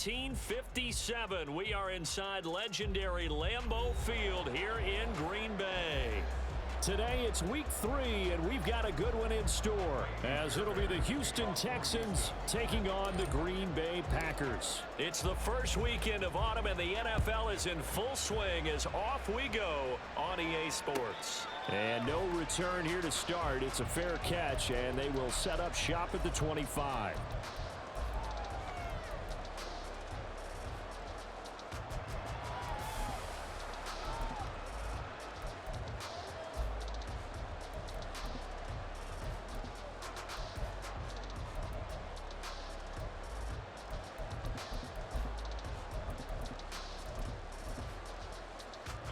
1957. We are inside legendary Lambeau Field here in Green Bay. Today it's week 3, and we've got a good one in store, as it'll be the Houston Texans taking on the Green Bay Packers. It's the first weekend of autumn, and the NFL is in full swing as off we go on EA Sports. And no return here to start. It's a fair catch, and they will set up shop at the 25.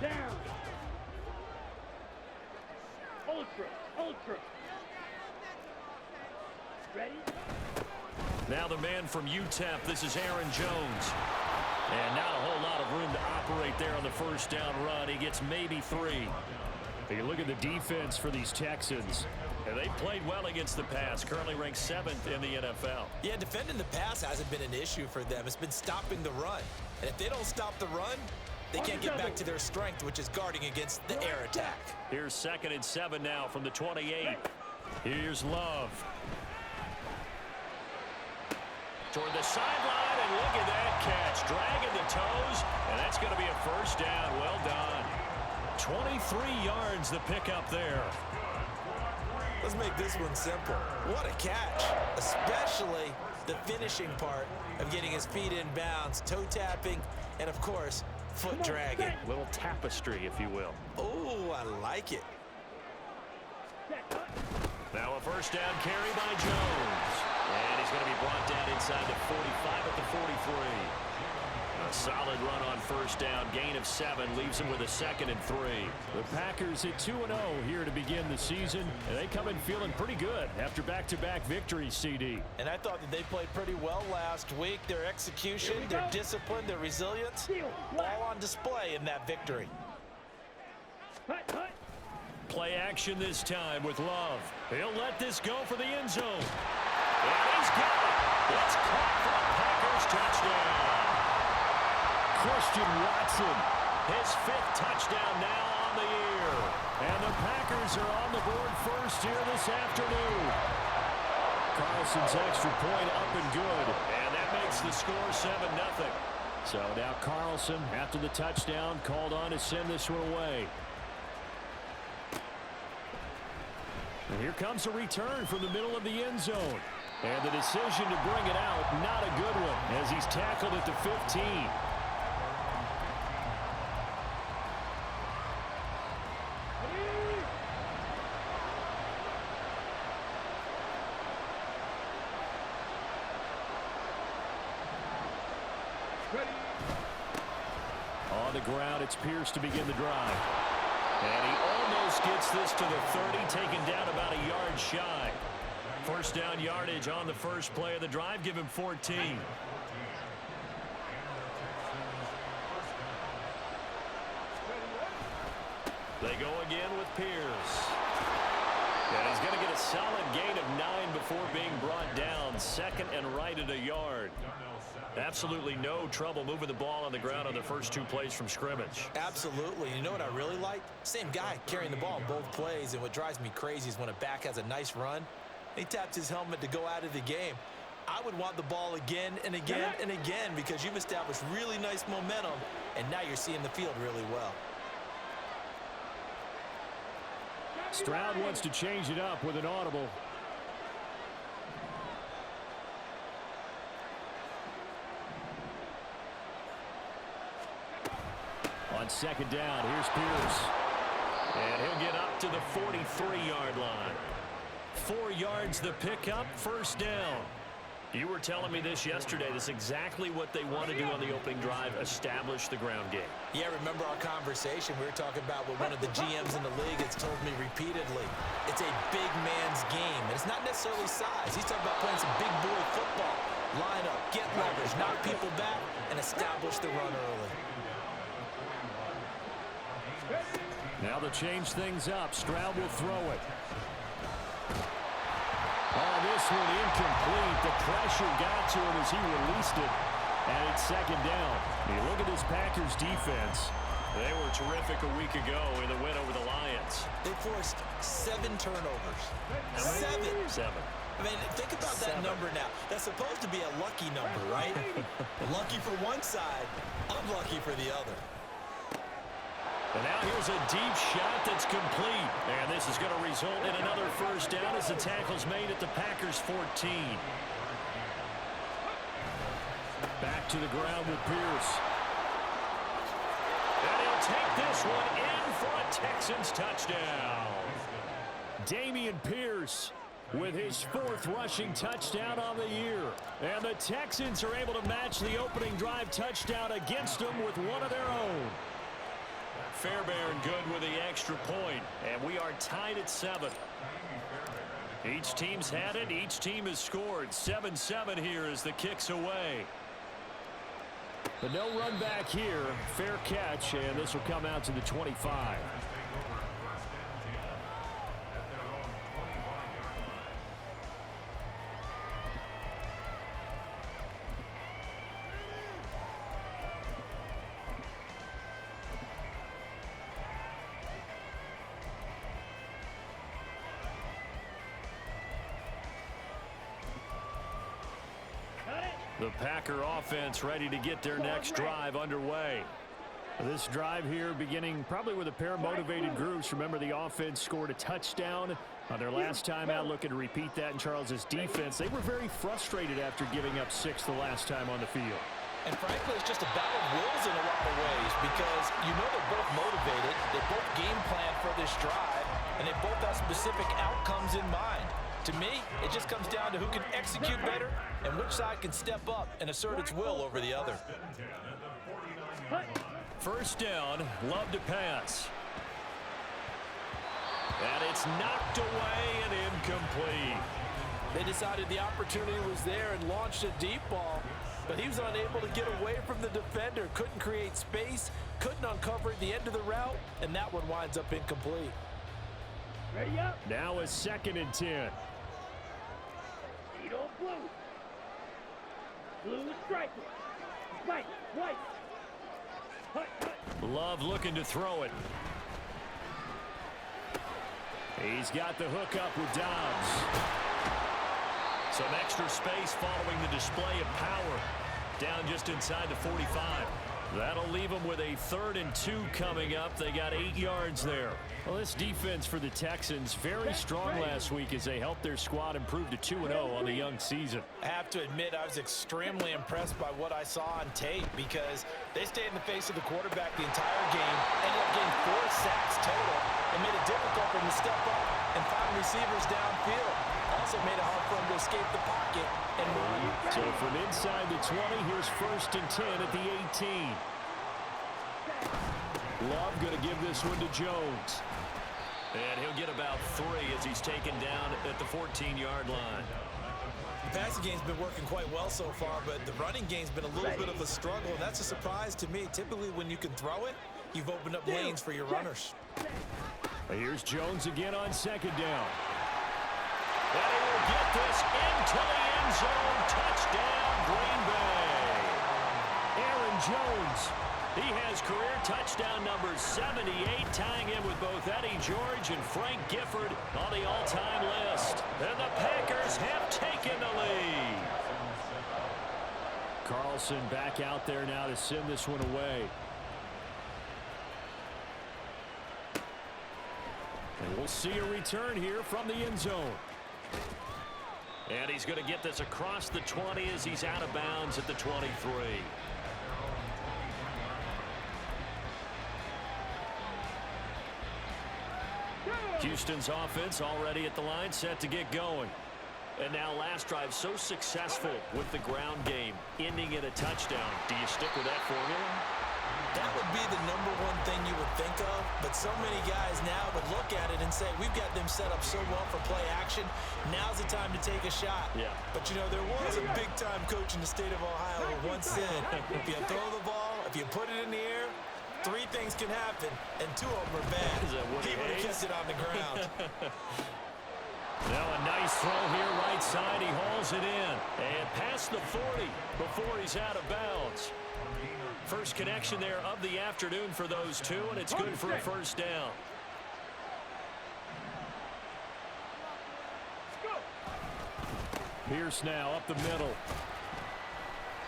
Down. Ultra. Ready? Now the man from UTEP, this is Aaron Jones. And not a whole lot of room to operate there on the first down run. He gets maybe 3. You look at the defense for these Texans. And they played well against the pass, currently ranked 7th in the NFL. Yeah, defending the pass hasn't been an issue for them. It's been stopping the run. And if they don't stop the run, they can't get back to their strength, which is guarding against the air attack. Here's 2nd and 7 now from the 28. Here's Love. Toward the sideline, and look at that catch. Dragging the toes, and that's going to be a first down. Well done. 23 yards the pickup there. Let's make this one simple. What a catch, especially the finishing part of getting his feet in bounds, toe tapping, and of course, foot dragging. Little tapestry, if you will. Oh, I like it. Now a first down carry by Jones. And he's going to be brought down inside the 45 at the 43. A solid run on first down. Gain of 7 leaves him with a 2nd and 3. The Packers at 2-0 here to begin the season. And they come in feeling pretty good after back-to-back victories, CD. And I thought that they played pretty well last week. Their execution, their discipline, their resilience, all on display in that victory. Play action this time with Love. He'll let this go for the end zone. And he's got it. It's caught for a Packers touchdown. Christian Watson. His 5th touchdown now on the year. And the Packers are on the board first here this afternoon. Carlson's extra point up and good. And that makes the score 7-0. So now Carlson, after the touchdown, called on to send this one away. And here comes a return from the middle of the end zone. And the decision to bring it out, not a good one, as he's tackled at the 15. On the ground, it's Pierce to begin the drive. And he almost gets this to the 30, taken down about a yard shy. First down yardage on the first play of the drive. Give him 14. They go again with Pierce. And he's going to get a solid gain of 9 before being brought down. 2nd and right at a yard. Absolutely no trouble moving the ball on the ground on the first 2 plays from scrimmage. Absolutely. You know what I really like? Same guy carrying the ball in both plays, and what drives me crazy is when a back has a nice run, he taps his helmet to go out of the game. I would want the ball again and again and again because you've established really nice momentum, and now you're seeing the field really well. Stroud wants to change it up with an audible. On 2nd down, here's Pierce. And he'll get up to the 43-yard line. 4 yards the pickup, first down. You were telling me this yesterday. This is exactly what they want to do on the opening drive, establish the ground game. Yeah, remember our conversation? We were talking about what one of the GMs in the league has told me repeatedly. It's a big man's game, and it's not necessarily size. He's talking about playing some big boy football. Line up, get leverage, knock people back, and establish the run early. Now to change things up, Stroud will throw it. Oh, this one incomplete. The pressure got to him as he released it. And it's second down. You look at this Packers defense. They were terrific a week ago in the win over the Lions. They forced 7 turnovers. 7. 7. I mean, think about that number now. That's supposed to be a lucky number, right? Lucky for one side, unlucky for the other. And now here's a deep shot that's complete. And this is going to result in another first down as the tackle's made at the Packers 14. Back to the ground with Pierce. And he'll take this one in for a Texans touchdown. Dameon Pierce with his 4th rushing touchdown on the year. And the Texans are able to match the opening drive touchdown against them with one of their own. Fairbairn good with the extra point, and we are tied at 7. Each team's had it. Each team has scored. 7-7 here as the kick's away. But no run back here. Fair catch, and this will come out to the 25. The Packer offense ready to get their next drive underway. This drive here beginning probably with a pair of motivated groups. Remember, the offense scored a touchdown on their last time out, looking to repeat that in Charles's defense. They were very frustrated after giving up 6 the last time on the field. And frankly, it's just a battle of wills in a lot of ways because you know they're both motivated, they both game plan for this drive, and they both have specific outcomes in mind. To me, it just comes down to who can execute better and which side can step up and assert its will over the other. First down, Love to pass. And it's knocked away and incomplete. They decided the opportunity was there and launched a deep ball, but he was unable to get away from the defender, couldn't create space, couldn't uncover at the end of the route, and that one winds up incomplete. Ready up. Now a 2nd and 10. Lead on blue. Blue striker. White, white. Hut, hut. Love looking to throw it. He's got the hook up with Dobbs. Some extra space following the display of power. Down just inside the 45. That'll leave them with a 3rd and 2 coming up. They got 8 yards there. Well, this defense for the Texans very strong last week as they helped their squad improve to 2-0 on the young season. I have to admit, I was extremely impressed by what I saw on tape because they stayed in the face of the quarterback the entire game, ended up getting 4 sacks total, and made it difficult for him to step up and find receivers downfield. Also made it hard for him to escape the pocket and run. So from inside the 20, here's 1st and 10 at the 18. Love going to give this one to Jones. And he'll get about 3 as he's taken down at the 14-yard line. The passing game's been working quite well so far, but the running game's been a little bit of a struggle, and that's a surprise to me. Typically, when you can throw it, you've opened up lanes for your runners. Here's Jones again on 2nd down. And he will get this into the end zone. Touchdown, Green Bay. Aaron Jones. He has career touchdown number 78, tying him with both Eddie George and Frank Gifford on the all-time list. And the Packers have taken the lead. Carlson back out there now to send this one away. And we'll see a return here from the end zone. And he's going to get this across the 20 as he's out of bounds at the 23. Houston's offense already at the line, set to get going. And now last drive so successful with the ground game, ending in a touchdown. Do you stick with that formula? That would be the #1 thing you would think of, but so many guys now would look at it and say, we've got them set up so well for play action, now's the time to take a shot. Yeah. But, you know, there was a big-time coach in the state of Ohio who once said, if you throw the ball, if you put it in the air, 3 things can happen, and 2 of them are bad. Is that Woody He would have Hayes? kept it on the ground. Now a nice throw here right side. He hauls it in. And past the 40 before he's out of bounds. First connection there of the afternoon for those two, and it's good for a first down. Pierce now up the middle.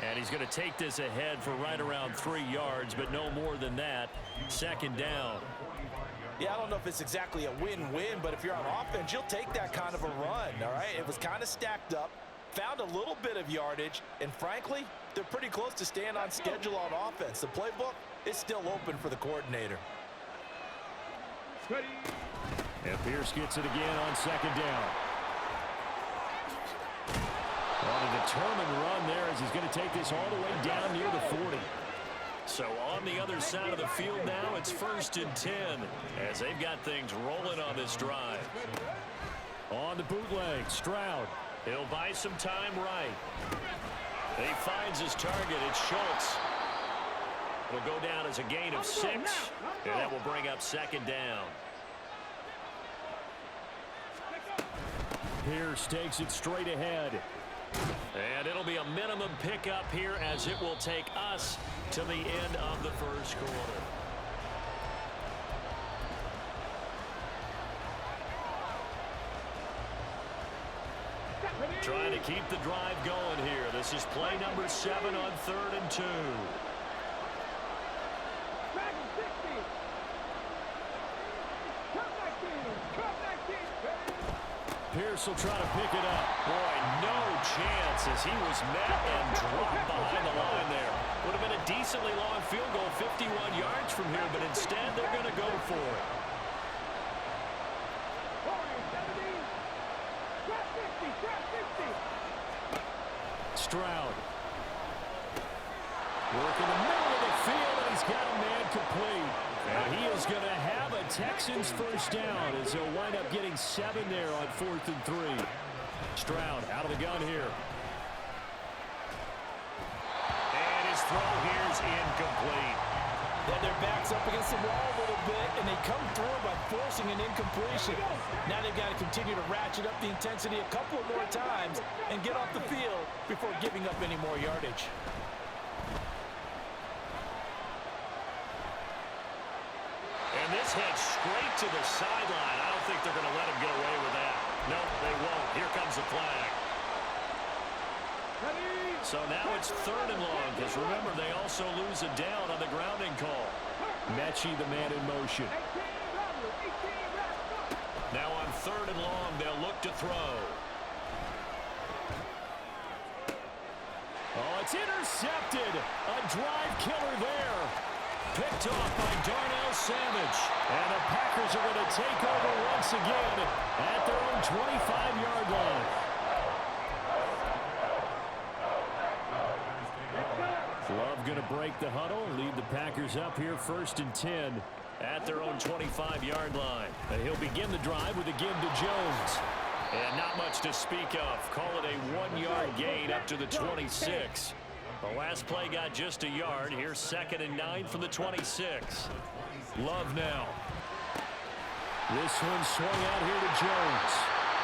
And he's going to take this ahead for right around 3 yards, but no more than that. Second down. Yeah, I don't know if it's exactly a win-win, but if you're on offense, you'll take that kind of a run, all right? It was kind of stacked up, found a little bit of yardage, and frankly, they're pretty close to staying on schedule on offense. The playbook is still open for the coordinator. And Pierce gets it again on second down. On a determined run there as he's going to take this all the way down near the 40. So on the other side of the field now, it's 1st and 10 as they've got things rolling on this drive. On the bootleg, Stroud. He'll buy some time right. He finds his target. It's Schultz. It'll go down as a gain of 6, and that will bring up second down. Pierce takes it straight ahead. And it'll be a minimum pickup here as it will take us to the end of the first quarter. Trying to keep the drive going here. This is play number 7 on 3rd and 2. Pierce will try to pick it up. Boy, no chance as he was met and dropped behind the line there. Would have been a decently long field goal, 51 yards from here, but instead they're going to go for it. Stroud. Work in the middle of the field, and he's got a man complete. And he is going to have a Texans first down as he'll wind up getting 7 there on 4th and 3. Stroud out of the gun here. And his throw here is incomplete. Yeah, their back's up against the wall a little bit, and they come through by forcing an incompletion. Now they've got to continue to ratchet up the intensity a couple more times and get off the field before giving up any more yardage. And this heads straight to the sideline. I don't think they're going to let him get away with that. No, they won't. Here comes the flag. So now it's 3rd and long, because remember, they also lose a down on the grounding call. Mechie, the man in motion. Now on 3rd and long, they'll look to throw. Oh, it's intercepted. A drive killer there. Picked off by Darnell Savage. And the Packers are going to take over once again at their own 25-yard line. Love going to break the huddle and lead the Packers up here 1st and 10 at their own 25-yard line. And he'll begin the drive with a give to Jones. And not much to speak of. Call it a 1-yard gain up to the 26. The last play got just a yard. Here's 2nd and 9 from the 26. Love now. This one swung out here to Jones.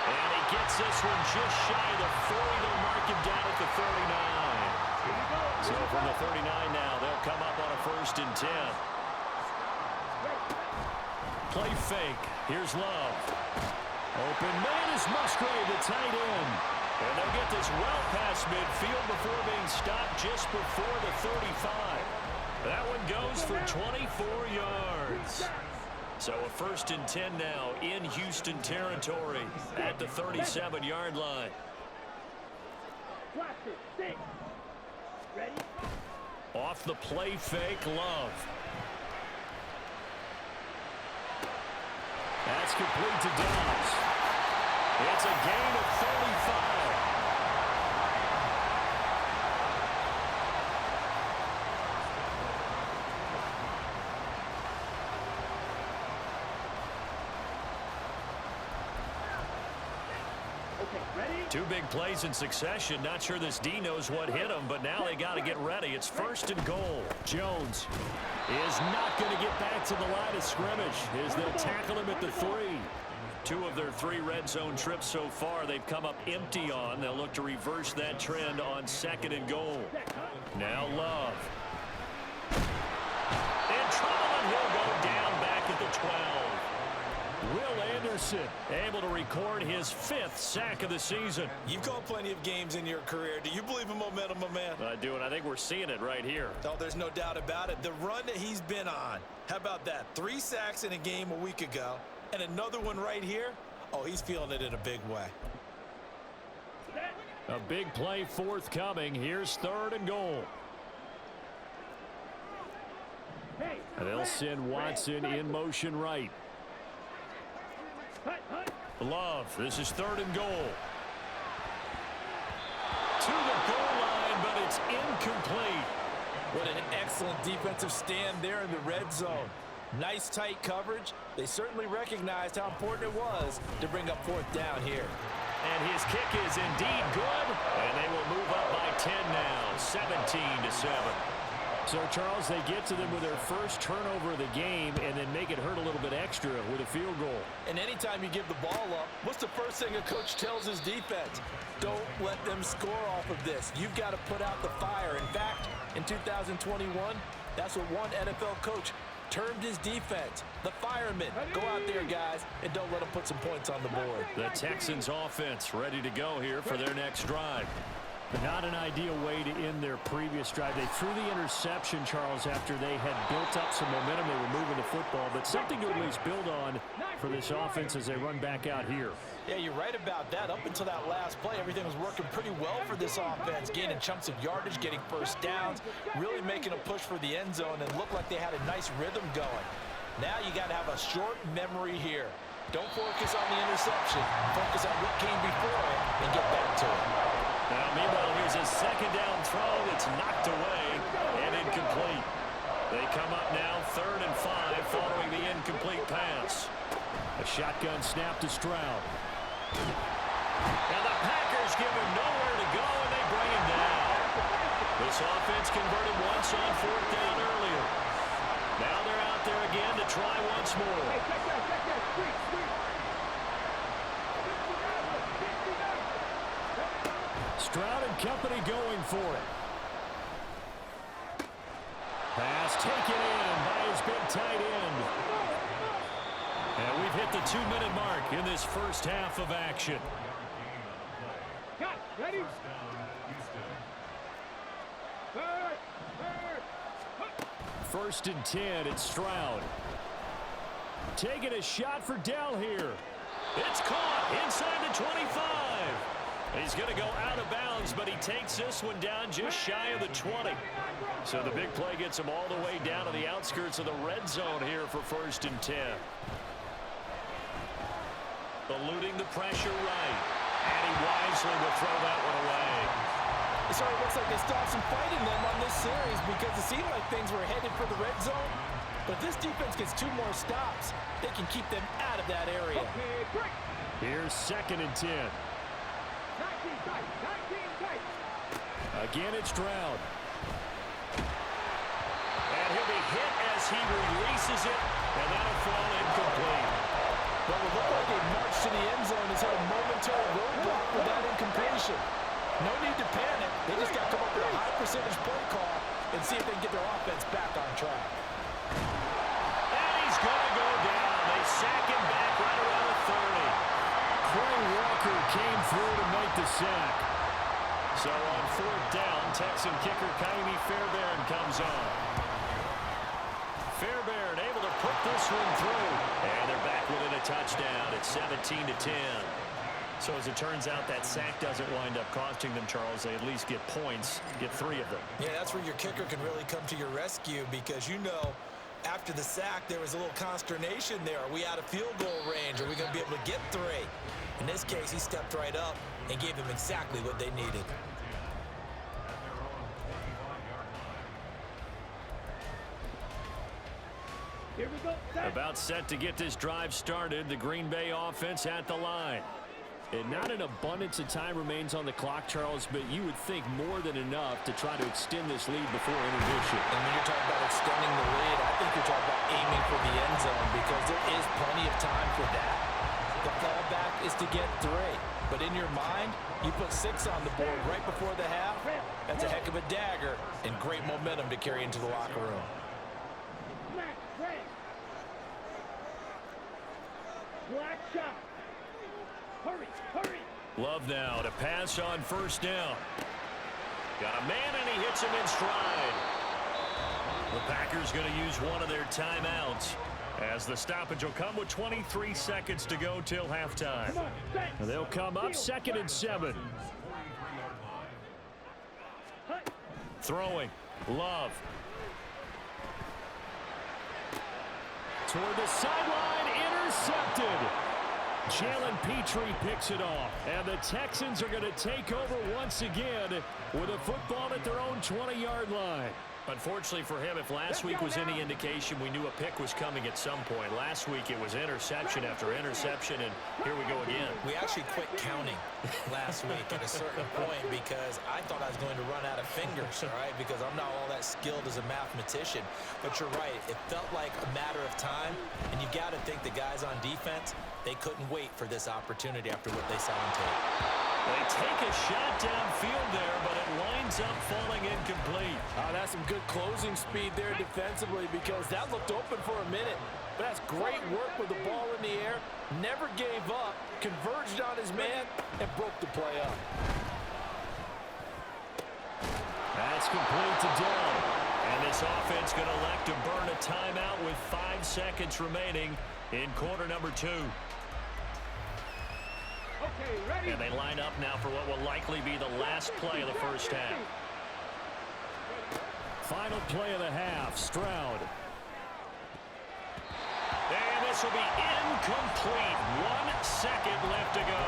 And he gets this one just shy of the 40. They'll mark him down at the 39. So from the 39 now, they'll come up on a 1st and 10. Play fake. Here's Love. Open man is Musgrave, the tight end. And they'll get this well past midfield before being stopped just before the 35. That one goes for 24 yards. So a 1st and 10 now in Houston territory at the 37-yard line. Off the play fake, Love. That's complete to Downs. It's a gain of 35. Two big plays in succession. Not sure this D knows what hit him, but now they got to get ready. It's 1st and goal. Jones is not going to get back to the line of scrimmage as they'll tackle him at the 3. 2 of their 3 red zone trips so far, they've come up empty on. They'll look to reverse that trend on 2nd and goal. Now Love. In trouble, and he'll go down back at the 12. Will Anderson able to record his 5th sack of the season. You've called plenty of games in your career. Do you believe in momentum, my man? I do, and I think we're seeing it right here. Oh, there's no doubt about it. The run that he's been on. How about that? 3 sacks in a game a week ago, and another one right here. Oh, he's feeling it in a big way. A big play forthcoming. Here's 3rd and goal. They'll send Watson in motion right. Love. This is 3rd and goal. To the goal line, but it's incomplete. What an excellent defensive stand there in the red zone. Nice tight coverage. They certainly recognized how important it was to bring up 4th down here. And his kick is indeed good, and they will move up by 10 now, 17-7. So, Charles, they get to them with their first turnover of the game and then make it hurt a little bit extra with a field goal. And anytime you give the ball up, what's the first thing a coach tells his defense? Don't let them score off of this. You've got to put out the fire. In fact, in 2021, that's what one NFL coach termed his defense, the firemen. Go out there, guys, and don't let them put some points on the board. The Texans offense ready to go here for their next drive. Not an ideal way to end their previous drive. They threw the interception, Charles, after they had built up some momentum. They were moving the football, but something to at least build on for this offense as they run back out here. Yeah, you're right about that. Up until that last play, everything was working pretty well for this offense, gaining chunks of yardage, getting first downs, really making a push for the end zone, and looked like they had a nice rhythm going. Now you got to have a short memory here. Don't focus on the interception. Focus on what came before it and get back to it. Now, meanwhile, here's a 2nd down throw that's knocked away and incomplete. They come up now 3rd and 5 following the incomplete pass. A shotgun snap to Stroud. And the Packers give him nowhere to go, and they bring him down. This offense converted once on 4th down earlier. Now they're out there again to try once more. Stroud and company going for it. Pass taken in by his big tight end. And we've hit the 2-minute mark in this first half of action. Got ready. First and 10, it's Stroud. Taking a shot for Dell here. It's caught inside the 25. He's going to go out of bounds, but he takes this one down just shy of the 20. So the big play gets him all the way down to the outskirts of the red zone here for 1st and 10. Eluding the pressure right. And he wisely will throw that one away. It sort of looks like they stopped some fighting them on this series because it seemed like things were headed for the red zone. But this defense gets 2 more stops. They can keep them out of that area. Here's 2nd and 10. Again, it's Stroud. And he'll be hit as he releases it, and that'll fall incomplete. What would look like a march to the end zone has hit a momentary roadblock with that incompletion. No need to panic. They just got to come up with a high percentage play call and see if they can get their offense back on track. And he's going to go down. They sack him back right around the 30. Quay Walker came through to make the sack. So on 4th down, Texan kicker Kaimi Fairbairn comes on. Fairbairn able to put this one through. And they're back within a touchdown. It's 17-10. So as it turns out, that sack doesn't wind up costing them, Charles. They at least get points, get 3 of them. Yeah, that's where your kicker can really come to your rescue because you know after the sack there was a little consternation there. Are we out of field goal range? Are we going to be able to get 3? In this case, he stepped right up and gave them exactly what they needed. Here we go. About set to get this drive started. The Green Bay offense at the line. And not an abundance of time remains on the clock, Charles, but you would think more than enough to try to extend this lead before intermission. And when you're talking about extending the lead, I think you're talking about aiming for the end zone because there is plenty of time for that. The fact is to get 3. But in your mind, you put 6 on the board right before the half. That's a heck of a dagger and great momentum to carry into the locker room. Black shot. Hurry, hurry. Love now to pass on first down. Got a man, and he hits him in stride. The Packers going to use one of their timeouts, as the stoppage will come with 23 seconds to go till halftime. They'll come up 2nd and 7. Throwing. Love. Toward the sideline, intercepted. Jalen Petrie picks it off, and the Texans are going to take over once again with a football at their own 20-yard line. Unfortunately for him, if last week was any indication, we knew a pick was coming at some point. Last week it was interception after interception, and here we go again. We actually quit counting last week at a certain point because I thought I was going to run out of fingers, all right, because I'm not all that skilled as a mathematician. But you're right. It felt like a matter of time, and you got to think the guys on defense, they couldn't wait for this opportunity after what they saw on tape. They take a shot downfield there, but it winds up falling incomplete. That's some good closing speed there defensively, because that looked open for a minute. But that's great work with the ball in the air. Never gave up, converged on his man, and broke the play up. That's complete to Dell. And this offense going to elect to burn a timeout with 5 seconds remaining in quarter number 2. Okay, ready? And they line up now for what will likely be the last play of the first half. Final play of the half, Stroud. And this will be incomplete. 1 second left to go.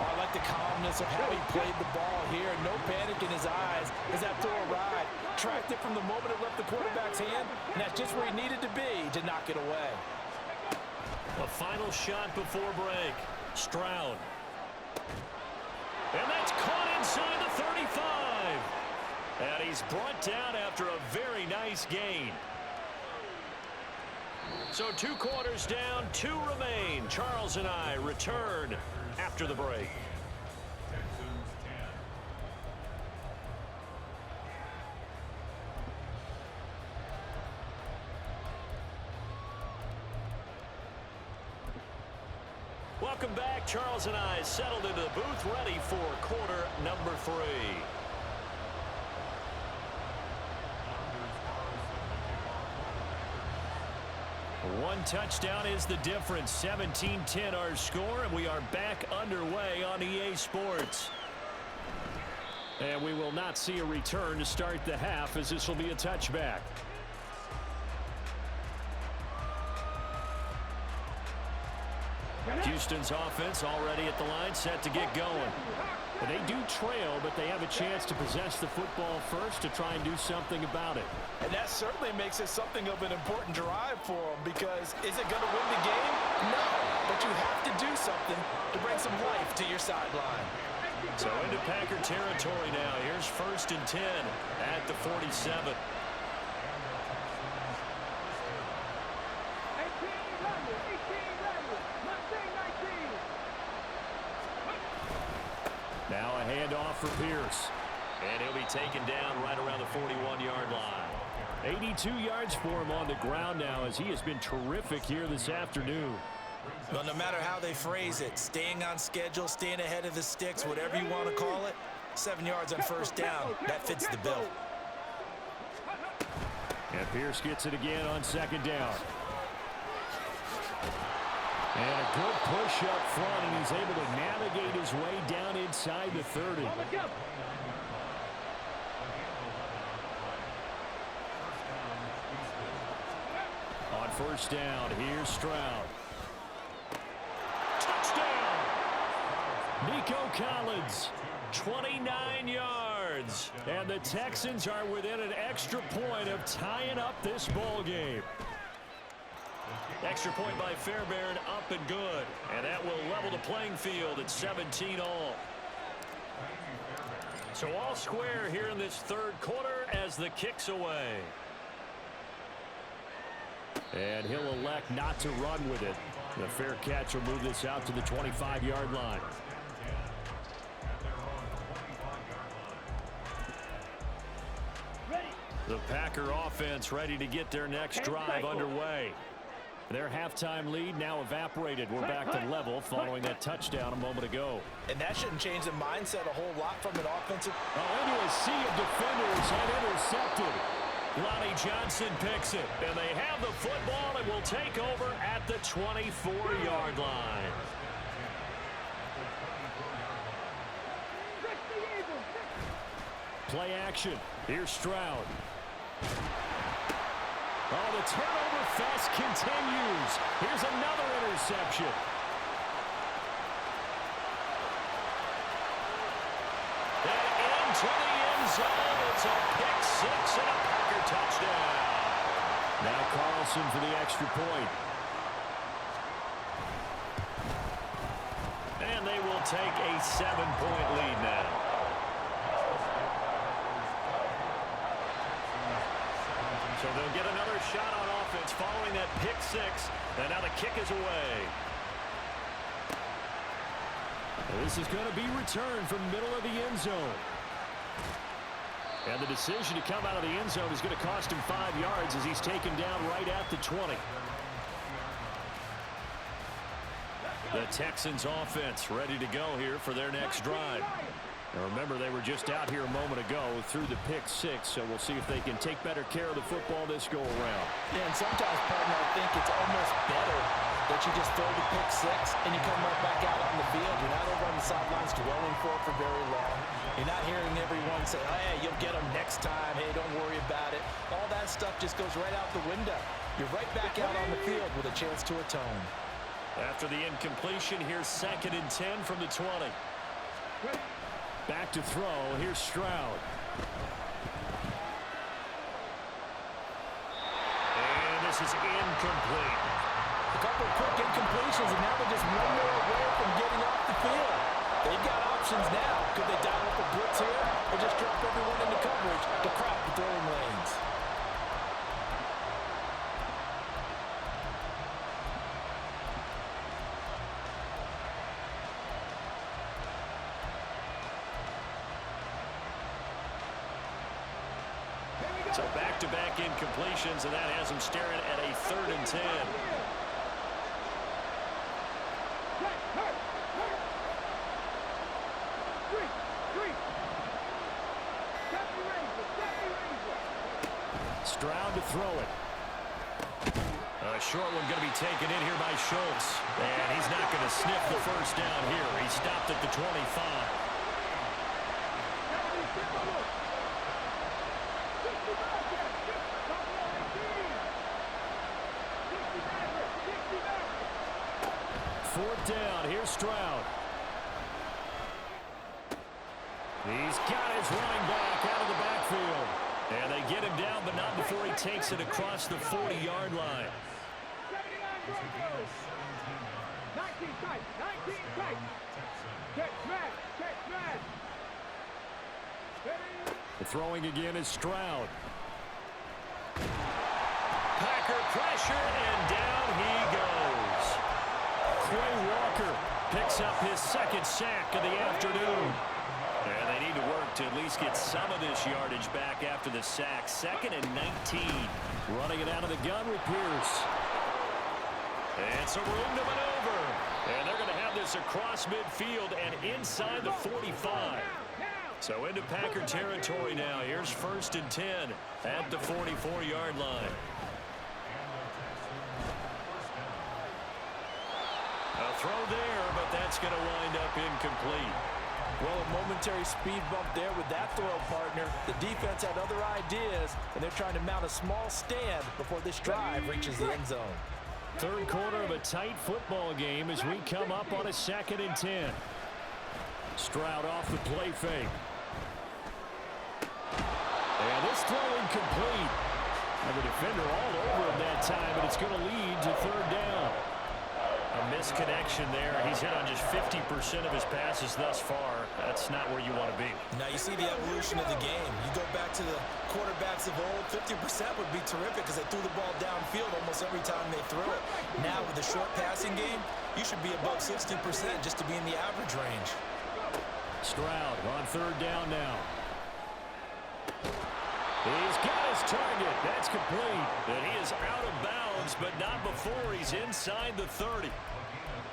I like the calmness of how he played the ball here. No panic in his eyes as that throw arrived. Tracked it from the moment it left the quarterback's hand, and that's just where he needed to be to knock it away. A final shot before break. Stroud. And that's caught inside the 35. And he's brought down after a very nice gain. So 2 quarters down, 2 remain. Charles and I return after the break. Welcome back. Charles and I settled into the booth, ready for quarter number 3. One touchdown is the difference. 17-10 our score, and we are back underway on EA Sports. And we will not see a return to start the half, as this will be a touchback. Houston's offense already at the line, set to get going. And they do trail, but they have a chance to possess the football first to try and do something about it. And that certainly makes it something of an important drive for them, because is it going to win the game? No, but you have to do something to bring some life to your sideline. So into Packer territory now. Here's 1st and 10 at the 47. Now a handoff for Pierce. And he'll be taken down right around the 41-yard line. 82 yards for him on the ground now, as he has been terrific here this afternoon. Well, no matter how they phrase it, staying on schedule, staying ahead of the sticks, whatever you want to call it, 7 yards on first down, that fits the bill. And Pierce gets it again on 2nd down. And a good push up front, and he's able to navigate his way down inside the 30. On 1st down, here's Stroud. Touchdown! Nico Collins, 29 yards. And the Texans are within an extra point of tying up this ball game. Extra point by Fairbairn, up and good. And that will level the playing field at 17 all. So all square here in this 3rd quarter as the kick's away. And he'll elect not to run with it. The fair catch will move this out to the 25-yard line. The Packer offense ready to get their next drive underway. Their halftime lead now evaporated. We're back to level following that touchdown a moment ago. And that shouldn't change the mindset a whole lot from an offensive. Into a sea of defenders and intercepted. Lonnie Johnson picks it, and they have the football and will take over at the 24-yard line. Play action. Here's Stroud. Oh, the turnover fest continues. Here's another interception. And into the end zone. It's a pick six and a Packer touchdown. Now Carlson for the extra point. And they will take a 7-point lead now. So they'll get another shot on offense following that pick six. And now the kick is away. This is going to be returned from middle of the end zone. And the decision to come out of the end zone is going to cost him 5 yards as he's taken down right at the 20. The Texans offense ready to go here for their next drive. Now remember, they were just out here a moment ago through the pick six, so we'll see if they can take better care of the football this go around. Yeah, and sometimes, partner, I think it's almost better that you just throw the pick six and you come right back out on the field. You're not over on the sidelines dwelling for it for very long. You're not hearing everyone say, oh, hey, you'll get them next time. Hey, don't worry about it. All that stuff just goes right out the window. You're right back out on the field with a chance to atone. After the incompletion, here's 2nd and 10 from the 20. Back to throw. Here's Stroud. And this is incomplete. A couple of quick incompletions, and now they're just one more away from getting off the field. They've got options now. Could they dial up a blitz here or just drop everyone into coverage to crowd the throwing lanes? So back-to-back incompletions, and that has them staring at a 3rd and 10. Stroud to throw it. A short one going to be taken in here by Schultz. And he's not going to sniff the first down here. He stopped at the 25. Fourth down. Here's Stroud. He's got his running back out of the backfield. And they get him down, but not before he takes it across the 40-yard line. 19 tight. Check smash. The throwing again is Stroud. Packer pressure, and down he goes. Quay Walker Picks up his 2nd sack of the afternoon. And they need to work to at least get some of this yardage back after the sack. 2nd and 19. running it out of the gun with Pierce. And some room to maneuver. And they're going to have this across midfield and inside the 45. So into Packer territory now. Here's 1st and 10 at the 44-yard line. A throw there, but that's going to wind up incomplete. Well, a momentary speed bump there with that throw, partner. The defense had other ideas, and they're trying to mount a small stand before this drive reaches the end zone. Third quarter of a tight football game as we come up on a 2nd and 10. Stroud off the play fake. And this throw incomplete. And the defender all over him that time, but it's going to lead to 3rd down. A misconnection there. He's hit on just 50% of his passes thus far. That's not where you want to be. Now you see the evolution of the game. You go back to the quarterbacks of old, 50% would be terrific because they threw the ball downfield almost every time they threw it. Now with the short passing game, you should be above 60% just to be in the average range. Stroud on third down now. He's got his target. That's complete. And he is out of bounds, but not before he's inside the 30.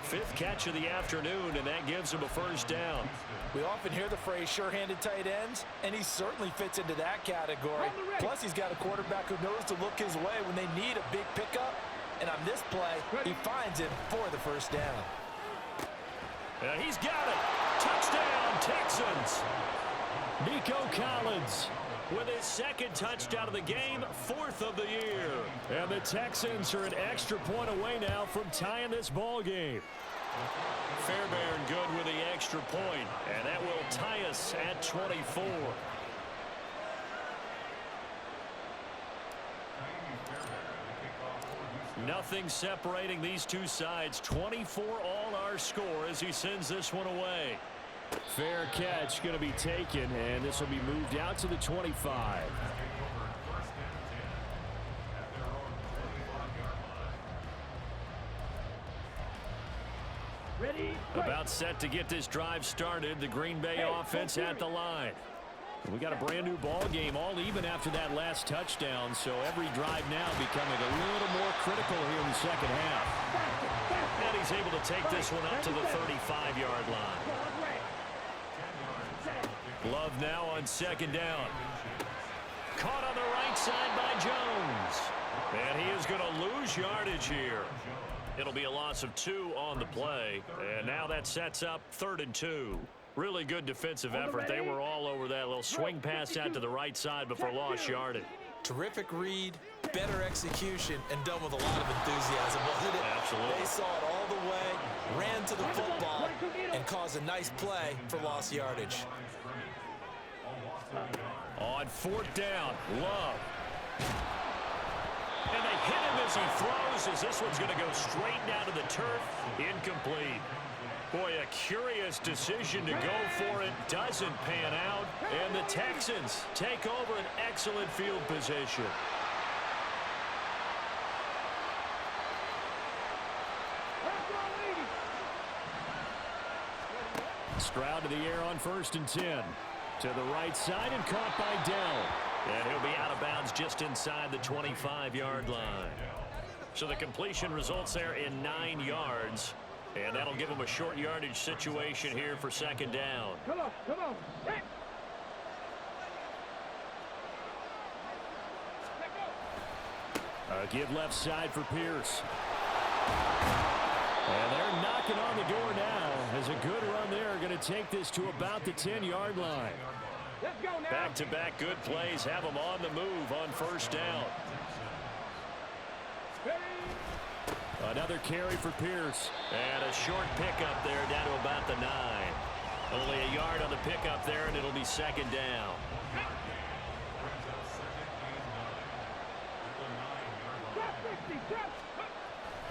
Fifth catch of the afternoon, and that gives him a first down. We often hear the phrase sure-handed tight ends, and he certainly fits into that category. Plus, he's got a quarterback who knows to look his way when they need a big pickup. And on this play, he finds him for the first down. And he's got it. Touchdown, Texans. Nico Collins with his second touchdown of the game, fourth of the year. And the Texans are an extra point away now from tying this ball game. Fairbairn good with the extra point, and that will tie us at 24. Nothing separating these two sides. 24 all our score as he sends this one away. Fair catch going to be taken, and this will be moved out to the 25. Ready? About set to get this drive started. The Green Bay offense at the line. We got a brand new ball game, all even after that last touchdown, so every drive now becoming a little more critical here in the second half. And he's able to take this one up to the 35-yard line. Love now on second down. Caught on the right side by Jones. And he is going to lose yardage here. It'll be a loss of 2 on the play. And now that sets up 3rd and 2. Really good defensive effort. They were all over that little swing pass out to the right side before lost yardage. Terrific read, better execution, and done with a lot of enthusiasm, wasn't it? Absolutely. They saw it all the way, ran to the football, and caused a nice play for lost yardage. On 4th down, Love. And they hit him as he throws, as this one's going to go straight down to the turf. Incomplete. Boy, a curious decision to go for it. Doesn't pan out. And the Texans take over an excellent field position. Stroud to the air on 1st and 10. To the right side and caught by Dell. And he'll be out of bounds just inside the 25-yard line. So the completion results there in 9 yards. And that'll give him a short yardage situation here for second down. Come on, come on. Hey. A give left side for Pierce. And they're knocking on the door now as a good run there. Going to take this to about the 10-yard line. Let's go now. Back-to-back good plays have them on the move on 1st down. Another carry for Pierce. And a short pickup there down to about the 9. Only a yard on the pickup there, and it'll be second down.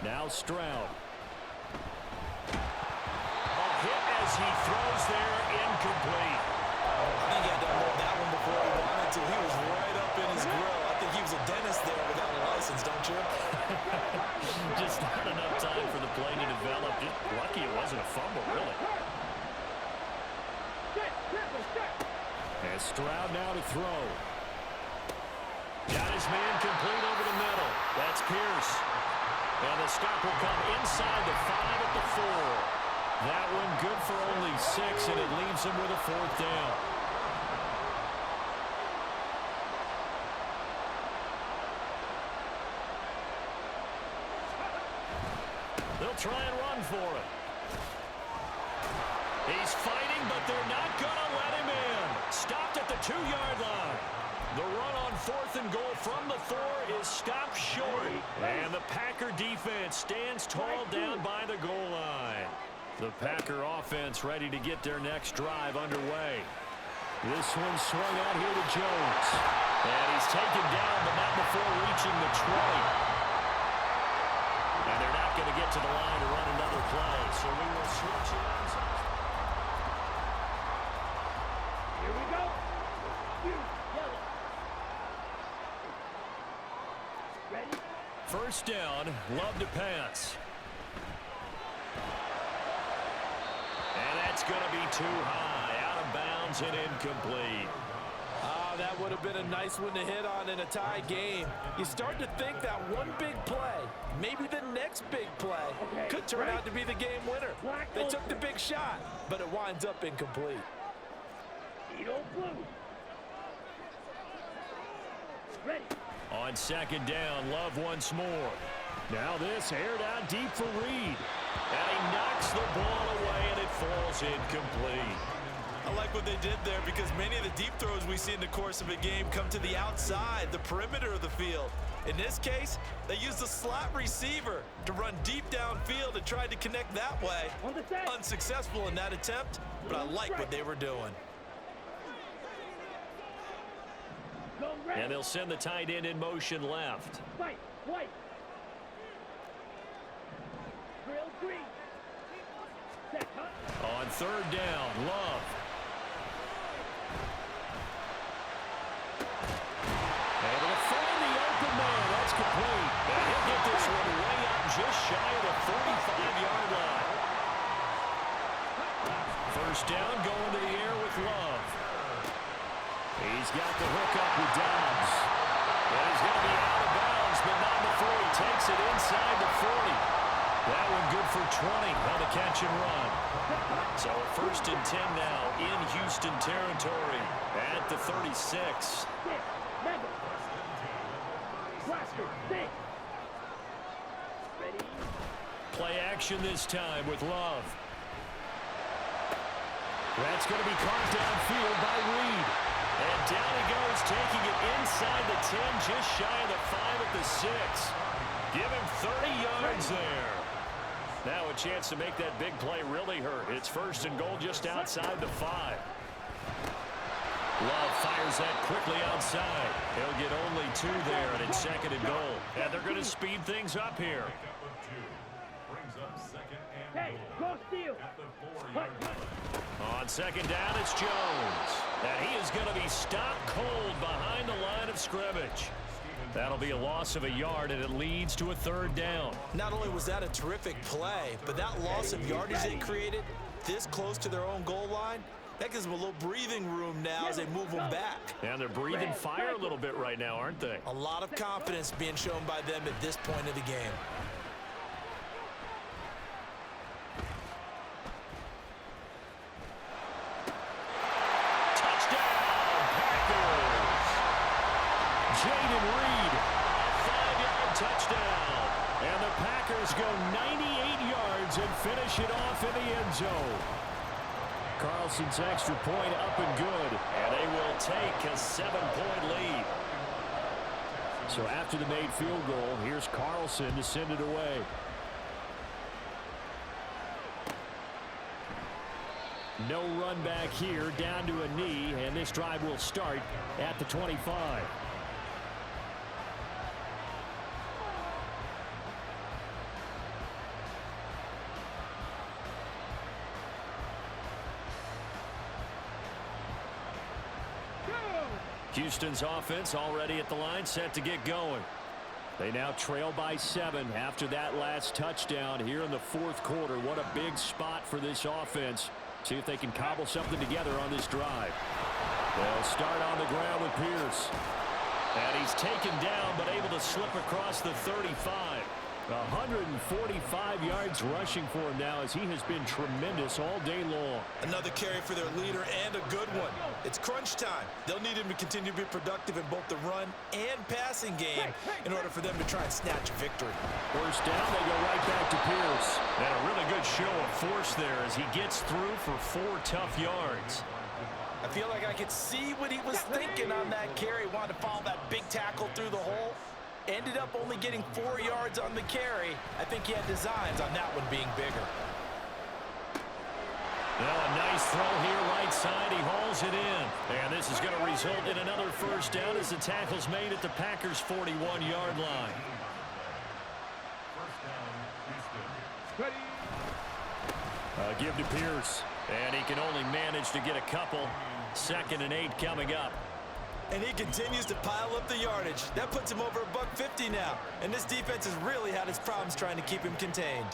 Now Stroud. A hit as he throws there, incomplete. I think he had to hold that one before he wanted to. He was right up in his grill. I think he was a dentist there without a license, don't you? Just not enough time for the play to develop. Just lucky it wasn't a fumble, really. And Stroud now to throw. Got his man complete over the middle. That's Pierce. And the stop will come inside the 5 at the 4. That one good for only 6, and it leaves him with a 4th down. They'll try and run for it. He's fighting, but they're not going to let him in. Stopped at the 2-yard line. The run on 4th and goal from the 4 is stopped short. And the Packer defense stands tall down by the goal line. The Packer offense ready to get their next drive underway. This one swung out here to Jones. And he's taken down, but not before reaching the 20. And they're not going to get to the line to run another play, so we will switch it. Here we go. Yellow. Ready? First down, Love to pass. And that's going to be too high, out of bounds and incomplete. That would have been a nice one to hit on in a tie game. You start to think that one big play, maybe the next big play, could turn out to be the game winner. They took the big shot, but it winds up incomplete. Eagle blue. Ready. On second down, Love once more. Now this aired out deep for Reed. And he knocks the ball away, and it falls incomplete. I like what they did there because many of the deep throws we see in the course of a game come to the outside, the perimeter of the field. In this case, they used the slot receiver to run deep downfield and tried to connect that way. Unsuccessful in that attempt, but I like what they were doing. And they'll send the tight end in motion left. Fight, white. Drill green. Set, huh? On third down, Love. Able to find the open man. That's complete. And he'll get this one way up just shy of the 45-yard line. First down, going to the air with Love. He's got the hook up with Dobbs. And he's going to be out of bounds, but not before he takes it inside the 40. That one good for 20 on the catch and run. So a first and 10 now in Houston territory at the 36. Play action this time with Love. That's going to be caught downfield by Reed. And down he goes, taking it inside the 10, just shy of the 5 at the 6. Give him 30 yards there. Now a chance to make that big play really hurt. It's first and goal just outside the 5. Love fires that quickly outside. He'll get only 2 there, and it's second and goal. And they're going to speed things up here. Hey, go steal. On second down, it's Jones. And he is going to be stopped cold behind the line of scrimmage. That'll be a loss of a yard, and it leads to a third down. Not only was that a terrific play, but that loss of yardage they created this close to their own goal line, that gives them a little breathing room now as they move them back. And they're breathing fire a little bit right now, aren't they? A lot of confidence being shown by them at this point of the game. Touchdown. And the Packers go 98 yards and finish it off in the end zone. Carlson's extra point up and good. And they will take a 7-point lead. So after the made field goal, here's Carlson to send it away. No run back here, down to a knee, and this drive will start at the 25. Houston's offense already at the line, set to get going. They now trail by 7 after that last touchdown here in the fourth quarter. What a big spot for this offense. See if they can cobble something together on this drive. They'll start on the ground with Pierce. And he's taken down, but able to slip across the 35. 145 yards rushing for him now as he has been tremendous all day long. Another carry for their leader and a good one. It's crunch time. They'll need him to continue to be productive in both the run and passing game in order for them to try and snatch a victory. First down, they go right back to Pierce. And a really good show of force there as he gets through for 4 tough yards. I feel like I could see what he was thinking on that carry. Wanted to follow that big tackle through the hole. Ended up only getting 4 yards on the carry. I think he had designs on that one being bigger. Well, a nice throw here right side. He hauls it in. And this is going to result in another first down as the tackle's made at the Packers' 41-yard line. Give to Pierce. And he can only manage to get a couple. 2nd and 8 coming up. And he continues to pile up the yardage. That puts him over $150 now. And this defense has really had its problems trying to keep him contained.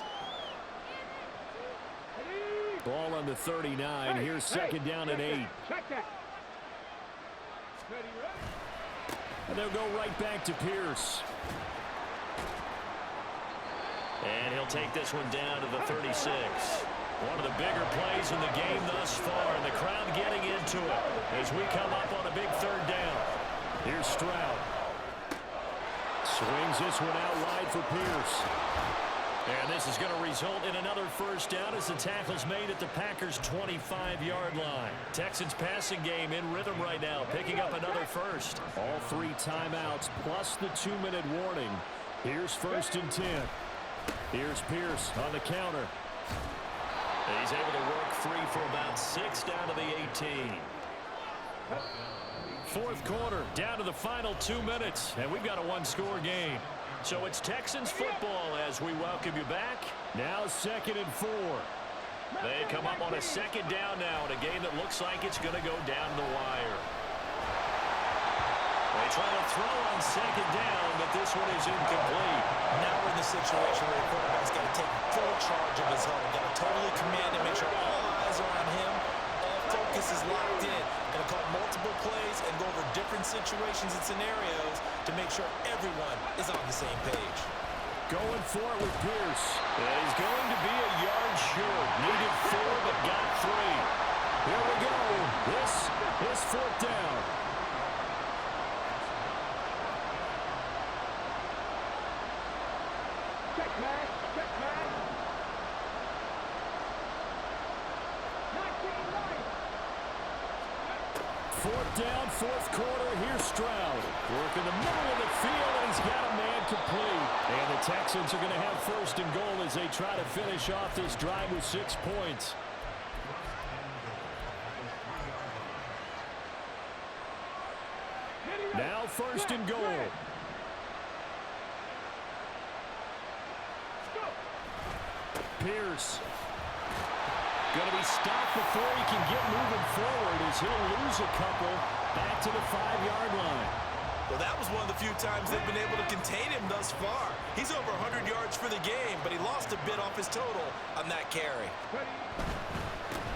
Ball on the 39. Here's 2nd down and 8. Check that. And they'll go right back to Pierce. And he'll take this one down to the 36. One of the bigger plays in the game thus far, and the crowd getting into it as we come up on a big 3rd down. Here's Stroud. Swings this one out wide for Pierce. And this is going to result in another 1st down as the tackle's made at the Packers' 25-yard line. Texans passing game in rhythm right now, picking up another 1st. All 3 timeouts plus the 2-minute warning. Here's 1st and 10. Here's Pierce on the counter. He's able to work free for about 6 down to the 18. 4th quarter, down to the final 2 minutes, and we've got a 1-score game. So it's Texans football as we welcome you back. Now 2nd and 4. They come up on a 2nd down now in a game that looks like it's going to go down the wire. They try to throw on 2nd down, but this one is incomplete. Now we're in the situation where the quarterback's got to take full charge of his helmet. Got to totally command and make sure all eyes are on him. All focus is locked in. Going to call multiple plays and go over different situations and scenarios to make sure everyone is on the same page. Going for it with Pierce. And he's going to be a yard short. Needed 4, but got 3. Here we go. This is 4th down. Check back. Check back. 4th down, 4th quarter. Here's Stroud. Work in the middle of the field, and he's got a man complete. And the Texans are going to have 1st and goal as they try to finish off this drive with 6 points. Now 1st and goal. Pierce. Going to be stopped before he can get moving forward as he'll lose a couple back to the 5-yard line. Well, that was one of the few times they've been able to contain him thus far. He's over 100 yards for the game, but he lost a bit off his total on that carry.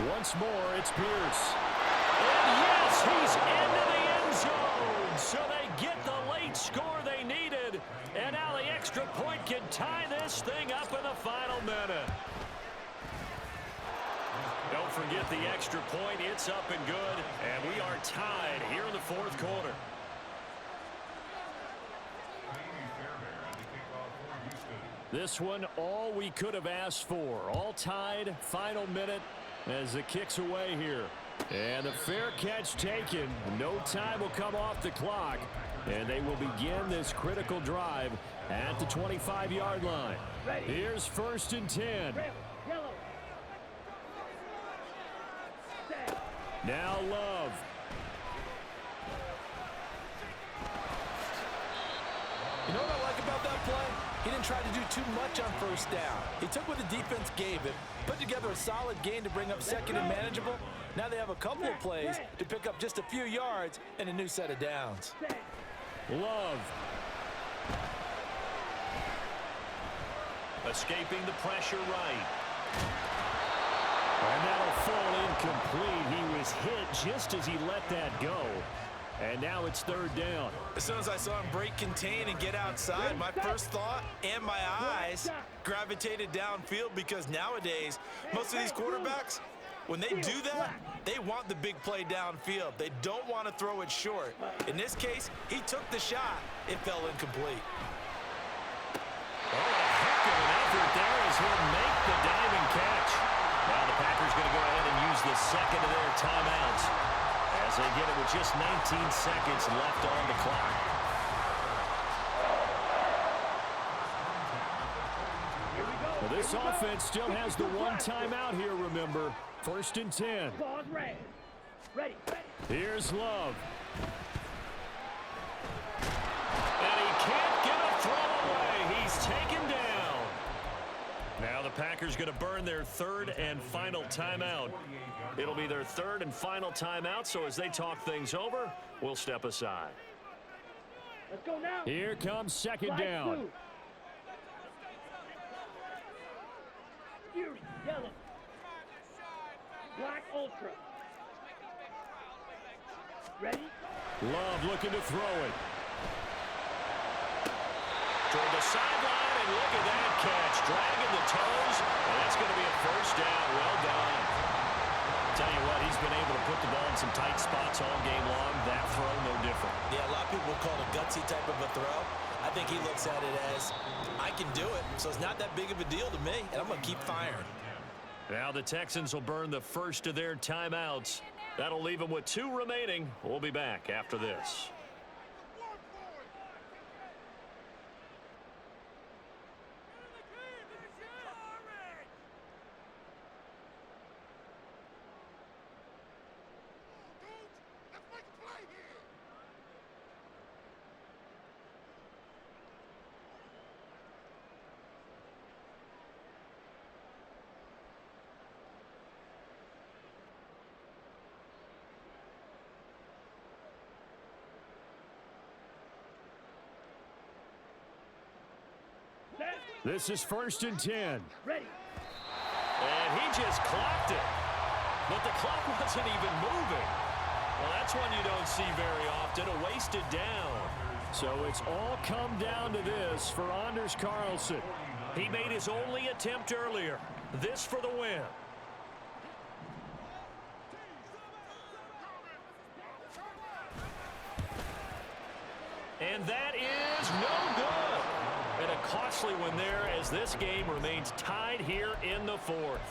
Once more, it's Pierce. And yes, he's into the end zone. So they get the late score they needed. And now the extra point can tie this thing up in the final minute. Don't forget the extra point. It's up and good. And we are tied here in the 4th quarter. This one, all we could have asked for. All tied, final minute as the kick's away here. And the fair catch taken. No time will come off the clock. And they will begin this critical drive at the 25-yard line. Here's 1st and 10. Now Love. You know what I like about that play? He didn't try to do too much on 1st down. He took what the defense gave him, put together a solid gain to bring up 2nd and manageable. Now they have a couple of plays to pick up just a few yards and a new set of downs. Love. Escaping the pressure right. And that'll fall incomplete. He was hit just as he let that go. And now it's 3rd down. As soon as I saw him break contain and get outside, my first thought and my eyes gravitated downfield, because nowadays, most of these quarterbacks, when they do that, they want the big play downfield. They don't want to throw it short. In this case, he took the shot. It fell incomplete. Oh, a heck of an effort there as he'll make the diving catch. Now the Packers going to go ahead and use the 2nd of their timeouts as they get it with just 19 seconds left on the clock. Well, this offense still has the one timeout here, remember. 1st and 10. Ball's ready. Ready. Here's Love. And he can't get a throw away. He's taken down. Packers going to burn their third and final timeout. It'll be their third and final timeout, so as they talk things over, we'll step aside. Let's go now. Here comes second Slide down. through. Fury, yellow. Black Ultra. Ready? Love looking to throw it. Toward the sideline, and look at that catch. Dragging the toes, and that's going to be a first down. Well done. Tell you what, he's been able to put the ball in some tight spots all game long. That throw, no different. Yeah, a lot of people would call it a gutsy type of a throw. I think he looks at it as, I can do it, so it's not that big of a deal to me, and I'm going to keep firing. Now the Texans will burn the first of their timeouts. That'll leave them with 2 remaining. We'll be back after this. This is 1st and 10. Ready? And he just clocked it. But the clock wasn't even moving. Well, that's one you don't see very often, a wasted down. So it's all come down to this for Anders Carlson. He made his only attempt earlier. This for the win. And that is no good. And a costly one there as this game remains tied here in the 4th.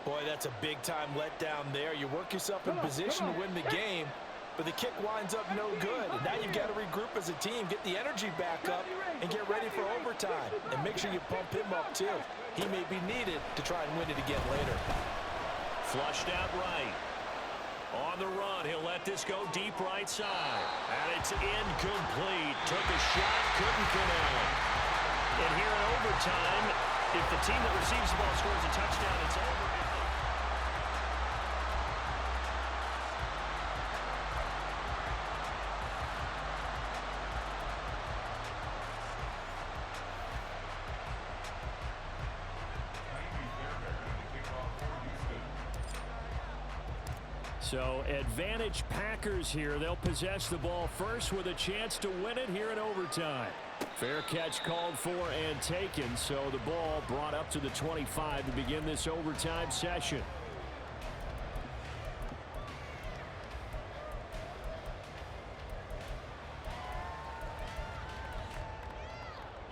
Boy, that's a big-time letdown there. You work yourself in position to win the game, but the kick winds up no good. And now you've got to regroup as a team, get the energy back up, and get ready for overtime. And make sure you pump him up, too. He may be needed to try and win it again later. Flushed out right. On the run, he'll let this go deep right side. And it's incomplete. Took a shot, couldn't connect. And here in overtime, if the team that receives the ball scores a touchdown, it's over. So advantage Packers here. They'll possess the ball first with a chance to win it here in overtime. Fair catch called for and taken, so the ball brought up to the 25 to begin this overtime session.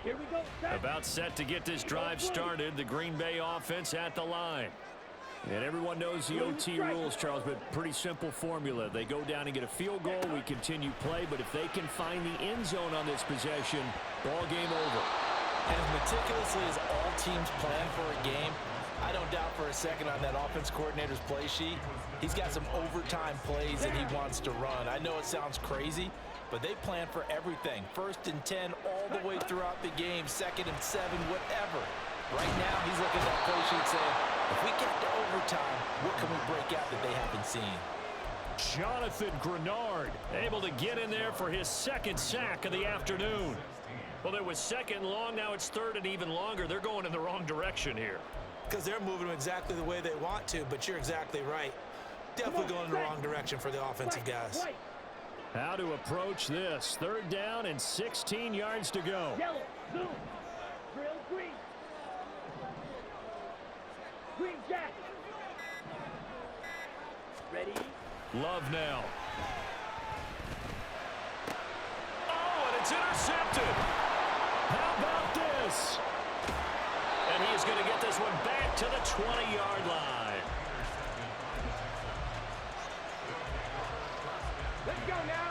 Here we go. About set to get this drive started. The Green Bay offense at the line. And everyone knows the OT rules, Charles, but pretty simple formula. They go down and get a field goal, we continue play, but if they can find the end zone on this possession, ball game over. And as meticulously as all teams plan for a game, I don't doubt for a second on that offense coordinator's play sheet, he's got some overtime plays that he wants to run. I know it sounds crazy, but they plan for everything. 1st and 10 all the way throughout the game, 2nd and 7, whatever. Right now, he's looking at that play sheet saying, if we get to overtime, what can we break out that they haven't seen? Jonathan Grenard able to get in there for his 2nd sack of the afternoon. Well, it was 2nd long. Now it's 3rd and even longer. They're going in the wrong direction here. Because they're moving exactly the way they want to, but you're exactly right. Definitely going in the wrong direction for the offensive guys. How to approach this. 3rd down and 16 yards to go. Yellow, blue, drill, green. Green jacket. Ready? Love now. Oh, and it's intercepted. How about this? And he is going to get this one back to the 20-yard line. Let's go now.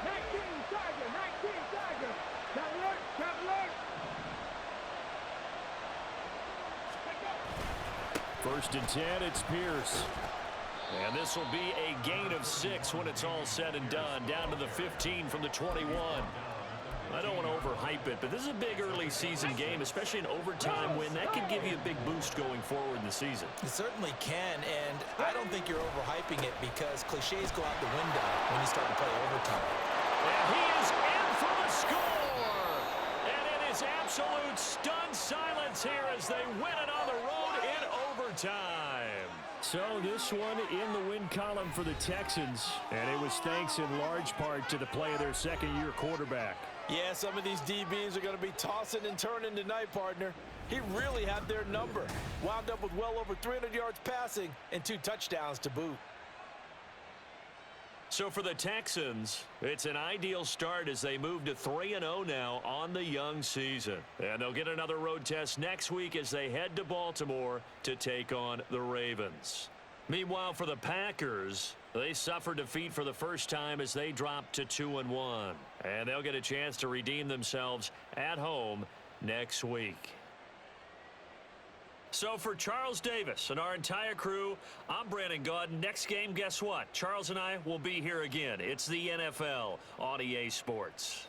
19 Tiger, 19 Tiger. Traveler, traveler. 1st and 10, it's Pierce. And this will be a gain of 6 when it's all said and done. Down to the 15 from the 21. I don't want to overhype it, but this is a big early season game, especially an overtime win. That could give you a big boost going forward in the season. It certainly can, and I don't think you're overhyping it because cliches go out the window when you start to play overtime. And he is in for the score! And it is absolute stunned silence here as they win it on the road in overtime. So this one in the win column for the Texans, and it was thanks in large part to the play of their second-year quarterback. Yeah, some of these DBs are going to be tossing and turning tonight, partner. He really had their number. Wound up with well over 300 yards passing and 2 touchdowns to boot. So for the Texans, it's an ideal start as they move to 3-0 now on the young season. And they'll get another road test next week as they head to Baltimore to take on the Ravens. Meanwhile, for the Packers, they suffered defeat for the first time as they dropped to 2-1. And they'll get a chance to redeem themselves at home next week. So for Charles Davis and our entire crew, I'm Brandon Gaudin. Next game, guess what? Charles and I will be here again. It's the NFL on EA Sports.